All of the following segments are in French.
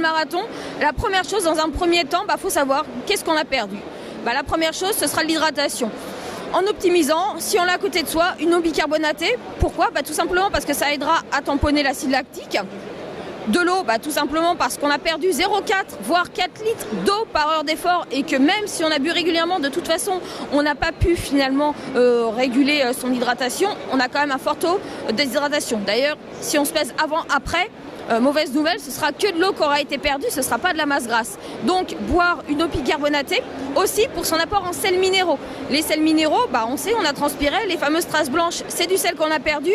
marathon, la première chose, dans un premier temps, faut savoir qu'est-ce qu'on a perdu. La première chose, ce sera l'hydratation. En optimisant, si on l'a à côté de soi, une eau bicarbonatée. Pourquoi ? Tout simplement parce que ça aidera à tamponner l'acide lactique. De l'eau, tout simplement parce qu'on a perdu 0,4 voire 4 litres d'eau par heure d'effort et que même si on a bu régulièrement, de toute façon, on n'a pas pu finalement réguler son hydratation, on a quand même un fort taux de déshydratation. D'ailleurs, si on se pèse avant, après, mauvaise nouvelle, ce sera que de l'eau qui aura été perdue, ce ne sera pas de la masse grasse. Donc, boire une eau bicarbonatée, aussi pour son apport en sels minéraux. Les sels minéraux, on sait, on a transpiré, les fameuses traces blanches, c'est du sel qu'on a perdu.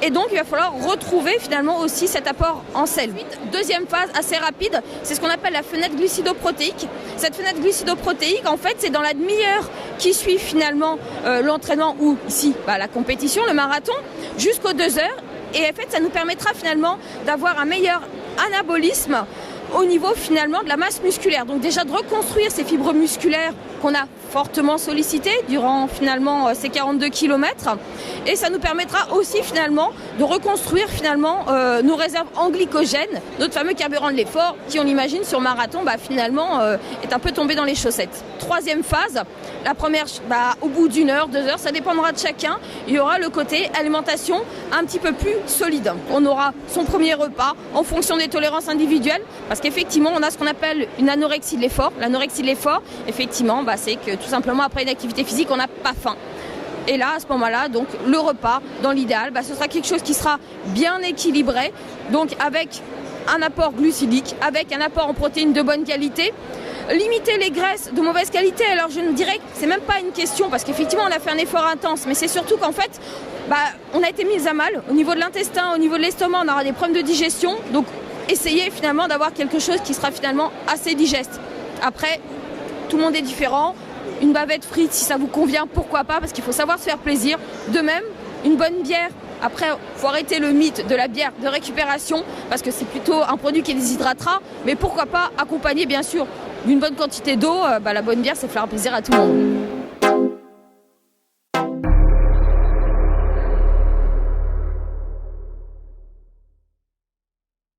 Et donc, il va falloir retrouver finalement aussi cet apport en sel. Deuxième phase assez rapide, c'est ce qu'on appelle la fenêtre glucidoprotéique. Cette fenêtre glucidoprotéique, en fait, c'est dans la demi-heure qui suit finalement l'entraînement ou ici, la compétition, le marathon, jusqu'aux 2 heures. Et en fait, ça nous permettra finalement d'avoir un meilleur anabolisme au niveau finalement de la masse musculaire. Donc déjà de reconstruire ces fibres musculaires qu'on a fortement sollicitées durant finalement ces 42 km. Et ça nous permettra aussi finalement de reconstruire finalement nos réserves en glycogène, notre fameux carburant de l'effort qui, on l'imagine, sur marathon, finalement est un peu tombé dans les chaussettes. Troisième phase, la première, au bout d'1 heure, 2 heures, ça dépendra de chacun. Il y aura le côté alimentation un petit peu plus solide. On aura son premier repas en fonction des tolérances individuelles, parce qu'effectivement, on a ce qu'on appelle une anorexie de l'effort. L'anorexie de l'effort, effectivement, c'est que tout simplement après une activité physique, on n'a pas faim. Et là, à ce moment-là, donc le repas, dans l'idéal, ce sera quelque chose qui sera bien équilibré, donc avec un apport glucidique, avec un apport en protéines de bonne qualité. Limiter les graisses de mauvaise qualité, alors je ne dirais que c'est même pas une question, parce qu'effectivement on a fait un effort intense, mais c'est surtout qu'en fait, on a été mis à mal au niveau de l'intestin, au niveau de l'estomac, on aura des problèmes de digestion, donc essayez finalement d'avoir quelque chose qui sera finalement assez digeste. Après, tout le monde est différent, une bavette frite si ça vous convient, pourquoi pas, parce qu'il faut savoir se faire plaisir. De même, une bonne bière. Après, il faut arrêter le mythe de la bière de récupération, parce que c'est plutôt un produit qui déshydratera, mais pourquoi pas accompagner bien sûr d'une bonne quantité d'eau. La bonne bière, c'est faire plaisir à tout le monde.